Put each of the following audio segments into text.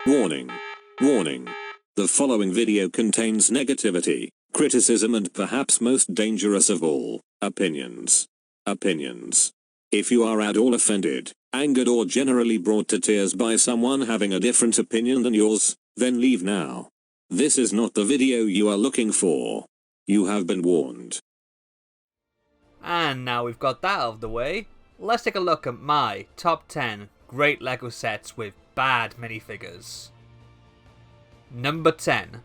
Warning. Warning. The following video contains negativity, criticism and perhaps most dangerous of all, opinions. Opinions. If you are at all offended, angered or generally brought to tears by someone having a different opinion than yours, then leave now. This is not the video you are looking for. You have been warned. And now we've got that out of the way, let's take a look at my top 10 great LEGO sets with bad minifigures. Number 10.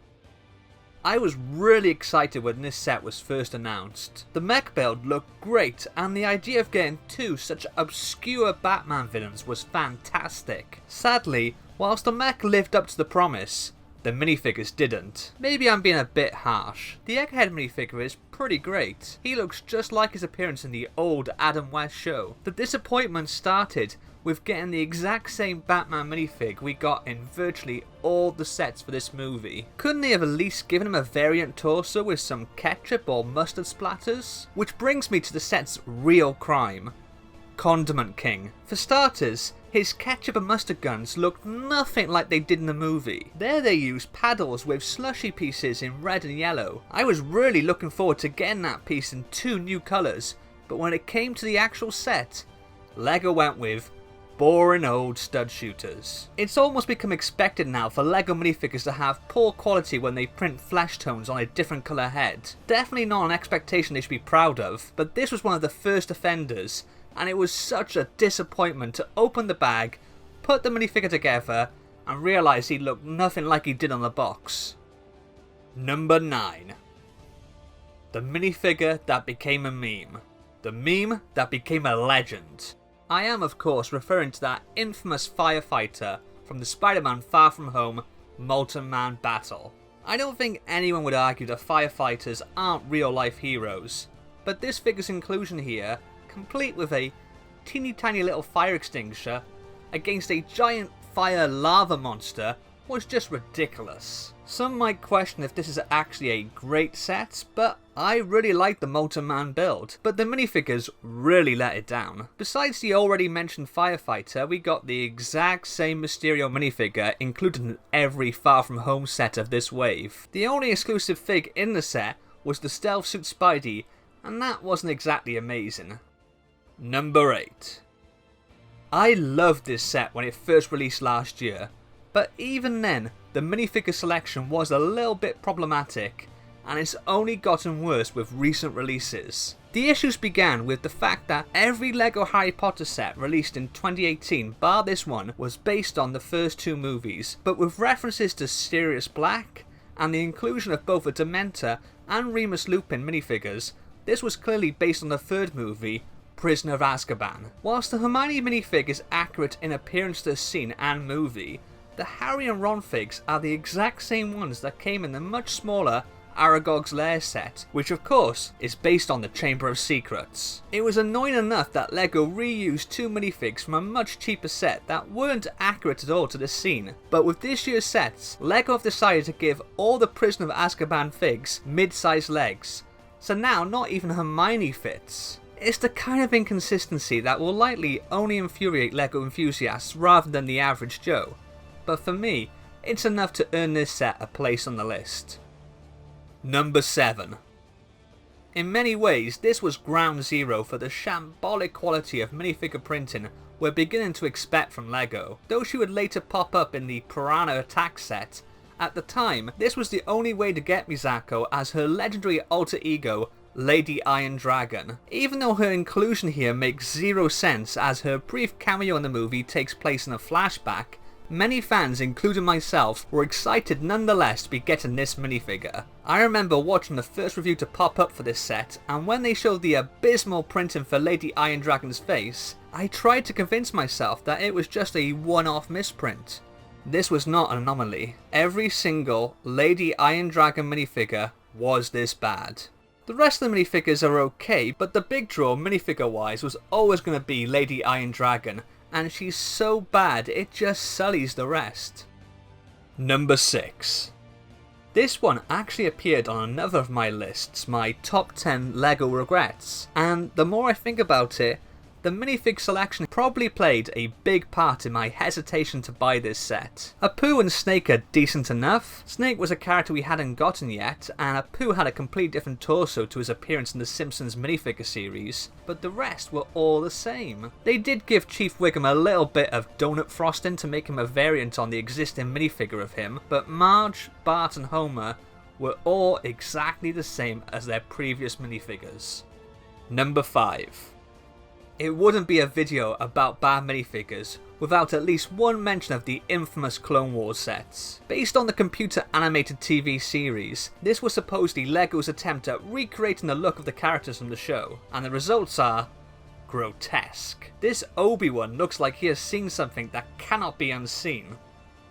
I was really excited when this set was first announced. The mech build looked great and the idea of getting two such obscure Batman villains was fantastic. Sadly, whilst the mech lived up to the promise, the minifigures didn't. Maybe I'm being a bit harsh. The Egghead minifigure is pretty great. He looks just like his appearance in the old Adam West show. The disappointment started with getting the exact same Batman minifig we got in virtually all the sets for this movie. Couldn't they have at least given him a variant torso with some ketchup or mustard splatters? Which brings me to the set's real crime. Condiment King. For starters, his ketchup and mustard guns looked nothing like they did in the movie. There they used paddles with slushy pieces in red and yellow. I was really looking forward to getting that piece in two new colours, but when it came to the actual set, LEGO went with boring old stud shooters. It's almost become expected now for LEGO minifigures to have poor quality when they print flesh tones on a different colour head. Definitely not an expectation they should be proud of, but this was one of the first offenders, and it was such a disappointment to open the bag, put the minifigure together, and realise he looked nothing like he did on the box. Number 9. The minifigure that became a meme. The meme that became a legend. I am of course referring to that infamous firefighter from the Spider-Man Far From Home Molten Man battle. I don't think anyone would argue that firefighters aren't real life heroes, but this figure's inclusion here, complete with a teeny tiny little fire extinguisher against a giant fire lava monster, was just ridiculous. Some might question if this is actually a great set, but I really like the Molten Man build, but the minifigures really let it down. Besides the already mentioned firefighter, we got the exact same Mysterio minifigure included in every Far From Home set of this wave. The only exclusive fig in the set was the stealth suit Spidey, and that wasn't exactly amazing. Number 8. I loved this set when it first released last year, but even then, the minifigure selection was a little bit problematic, and it's only gotten worse with recent releases. The issues began with the fact that every LEGO Harry Potter set released in 2018, bar this one, was based on the first two movies, but with references to Sirius Black, and the inclusion of both a Dementor and Remus Lupin minifigures, this was clearly based on the third movie, Prisoner of Azkaban. Whilst the Hermione minifig is accurate in appearance to the scene and movie, the Harry and Ron figs are the exact same ones that came in the much smaller Aragog's Lair set, which of course is based on the Chamber of Secrets. It was annoying enough that LEGO reused two minifigs from a much cheaper set that weren't accurate at all to the scene, but with this year's sets, LEGO have decided to give all the Prisoner of Azkaban figs mid-sized legs, so now not even Hermione fits. It's the kind of inconsistency that will likely only infuriate LEGO enthusiasts rather than the average Joe, but for me, it's enough to earn this set a place on the list. Number 7. In many ways, this was ground zero for the shambolic quality of minifigure printing we're beginning to expect from LEGO. Though she would later pop up in the Piranha Attack set, at the time, this was the only way to get Misako as her legendary alter ego, Lady Iron Dragon. Even though her inclusion here makes zero sense as her brief cameo in the movie takes place in a flashback, many fans, including myself, were excited nonetheless to be getting this minifigure. I remember watching the first review to pop up for this set, and when they showed the abysmal printing for Lady Iron Dragon's face, I tried to convince myself that it was just a one-off misprint. This was not an anomaly. Every single Lady Iron Dragon minifigure was this bad. The rest of the minifigures are okay, but the big draw minifigure wise was always going to be Lady Iron Dragon, and she's so bad it just sullies the rest. Number 6. This one actually appeared on another of my lists, my top 10 LEGO regrets, and the more I think about it, the minifig selection probably played a big part in my hesitation to buy this set. Apu and Snake are decent enough. Snake was a character we hadn't gotten yet, and Apu had a completely different torso to his appearance in the Simpsons minifigure series, but the rest were all the same. They did give Chief Wiggum a little bit of donut frosting to make him a variant on the existing minifigure of him, but Marge, Bart and Homer were all exactly the same as their previous minifigures. Number 5. It wouldn't be a video about bad minifigures without at least one mention of the infamous Clone Wars sets. Based on the computer animated TV series, this was supposedly LEGO's attempt at recreating the look of the characters from the show, and the results are grotesque. This Obi-Wan looks like he has seen something that cannot be unseen.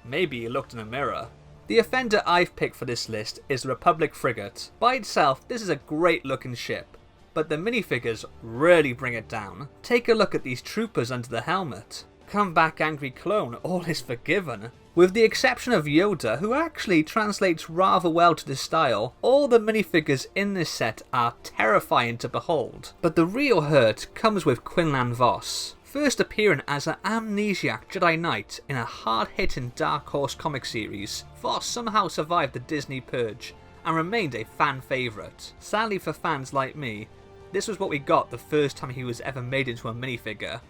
Maybe he looked in a mirror. The offender I've picked for this list is the Republic Frigate. By itself, this is a great looking ship, but the minifigures really bring it down. Take a look at these troopers under the helmet. Come back angry clone, all is forgiven. With the exception of Yoda, who actually translates rather well to this style, all the minifigures in this set are terrifying to behold. But the real hurt comes with Quinlan Vos. First appearing as an amnesiac Jedi Knight in a hard-hitting Dark Horse comic series, Vos somehow survived the Disney purge and remained a fan favourite. Sadly for fans like me, this was what we got the first time he was ever made into a minifigure.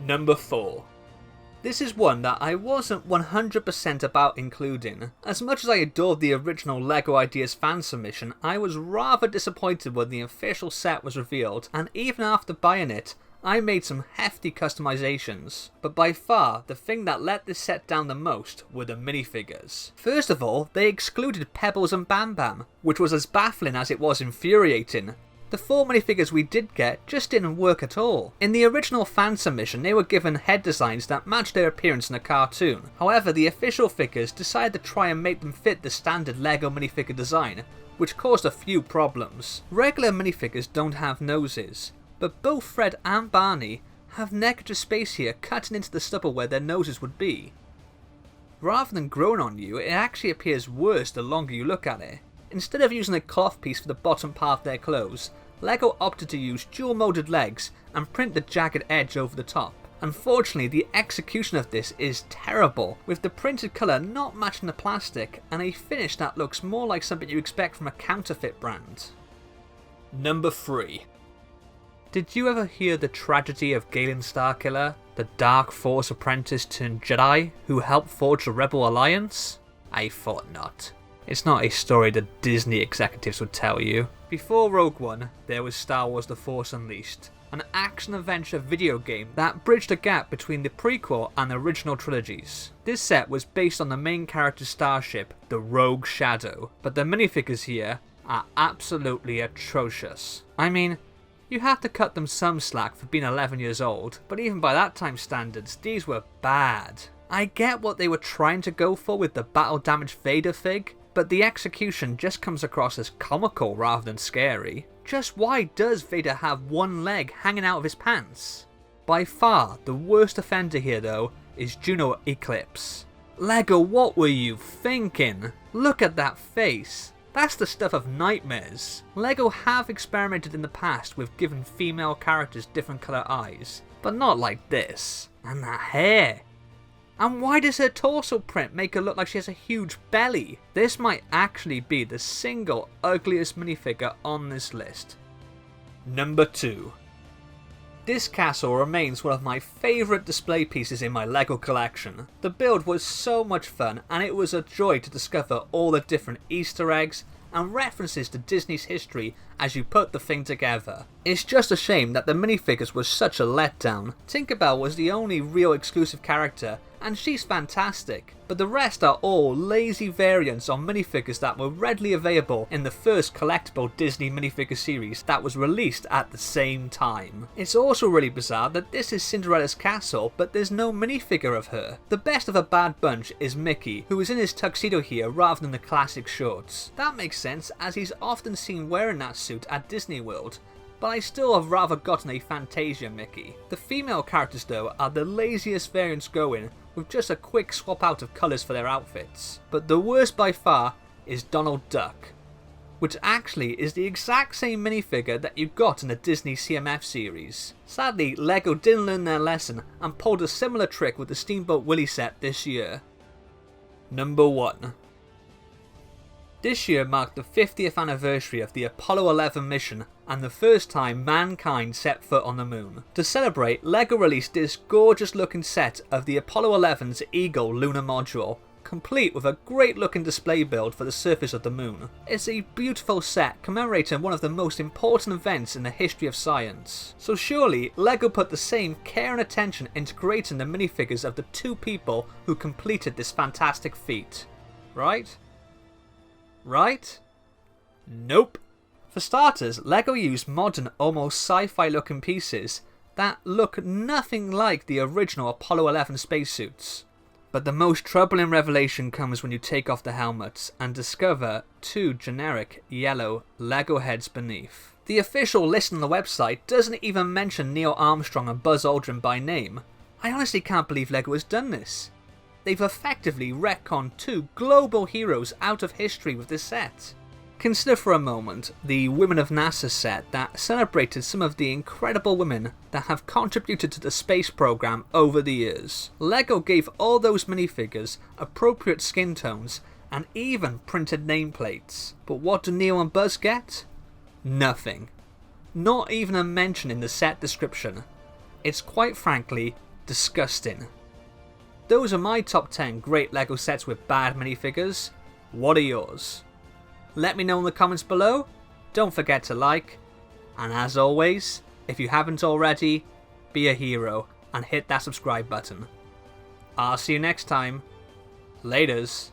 Number 4. This is one that I wasn't 100% about including. As much as I adored the original LEGO Ideas fan submission, I was rather disappointed when the official set was revealed, and even after buying it, I made some hefty customizations, but by far the thing that let this set down the most were the minifigures. First of all, they excluded Pebbles and Bam Bam, which was as baffling as it was infuriating. The 4 minifigures we did get just didn't work at all. In the original fan submission, they were given head designs that matched their appearance in a cartoon. However, the official figures decided to try and make them fit the standard LEGO minifigure design, which caused a few problems. Regular minifigures don't have noses, but both Fred and Barney have negative space here cutting into the stubble where their noses would be. Rather than growing on you, it actually appears worse the longer you look at it. Instead of using a cloth piece for the bottom part of their clothes, LEGO opted to use dual molded legs and print the jagged edge over the top. Unfortunately, the execution of this is terrible, with the printed colour not matching the plastic and a finish that looks more like something you expect from a counterfeit brand. Number 3. Did you ever hear the tragedy of Galen Starkiller, the Dark Force apprentice turned Jedi who helped forge the Rebel Alliance? I thought not. It's not a story that Disney executives would tell you. Before Rogue One, there was Star Wars The Force Unleashed, an action-adventure video game that bridged the gap between the prequel and the original trilogies. This set was based on the main character's starship, the Rogue Shadow, but the minifigures here are absolutely atrocious. I mean, you have to cut them some slack for being 11 years old, but even by that time's standards, these were bad. I get what they were trying to go for with the battle-damaged Vader fig, but the execution just comes across as comical rather than scary. Just why does Vader have one leg hanging out of his pants? By far, the worst offender here though is Juno Eclipse. LEGO, what were you thinking? Look at that face. That's the stuff of nightmares. LEGO have experimented in the past with giving female characters different colour eyes, but not like this. And that hair. And why does her torso print make her look like she has a huge belly? This might actually be the single ugliest minifigure on this list. Number 2. This castle remains one of my favourite display pieces in my LEGO collection. The build was so much fun and it was a joy to discover all the different Easter eggs and references to Disney's history as you put the thing together. It's just a shame that the minifigures were such a letdown. Tinkerbell was the only real exclusive character, and she's fantastic, but the rest are all lazy variants on minifigures that were readily available in the first collectible Disney minifigure series that was released at the same time. It's also really bizarre that this is Cinderella's castle, but there's no minifigure of her. The best of a bad bunch is Mickey, who is in his tuxedo here rather than the classic shorts. That makes sense as he's often seen wearing that suit at Disney World, but I still have rather gotten a Fantasia Mickey. The female characters though are the laziest variants going, with just a quick swap out of colours for their outfits. But the worst by far is Donald Duck. which actually is the exact same minifigure that you got in the Disney CMF series. Sadly, LEGO didn't learn their lesson and pulled a similar trick with the Steamboat Willie set this year. Number 1. This year marked the 50th anniversary of the Apollo 11 mission and the first time mankind set foot on the moon. To celebrate, LEGO released this gorgeous looking set of the Apollo 11's Eagle lunar module, complete with a great looking display build for the surface of the moon. It's a beautiful set commemorating one of the most important events in the history of science. So surely LEGO put the same care and attention into creating the minifigures of the 2 people who completed this fantastic feat. Right? Right? Nope. For starters, LEGO used modern, almost sci-fi looking pieces that look nothing like the original Apollo 11 spacesuits. But the most troubling revelation comes when you take off the helmets and discover 2 generic yellow LEGO heads beneath. The official list on the website doesn't even mention Neil Armstrong and Buzz Aldrin by name. I honestly can't believe LEGO has done this. They've effectively retconned 2 global heroes out of history with this set. Consider for a moment the Women of NASA set that celebrated some of the incredible women that have contributed to the space program over the years. LEGO gave all those minifigures appropriate skin tones and even printed nameplates. But what do Neil and Buzz get? Nothing. Not even a mention in the set description. It's quite frankly disgusting. Those are my top 10 great LEGO sets with bad minifigures. What are yours? Let me know in the comments below. Don't forget to like. And as always, if you haven't already, be a hero and hit that subscribe button. I'll see you next time. Laters.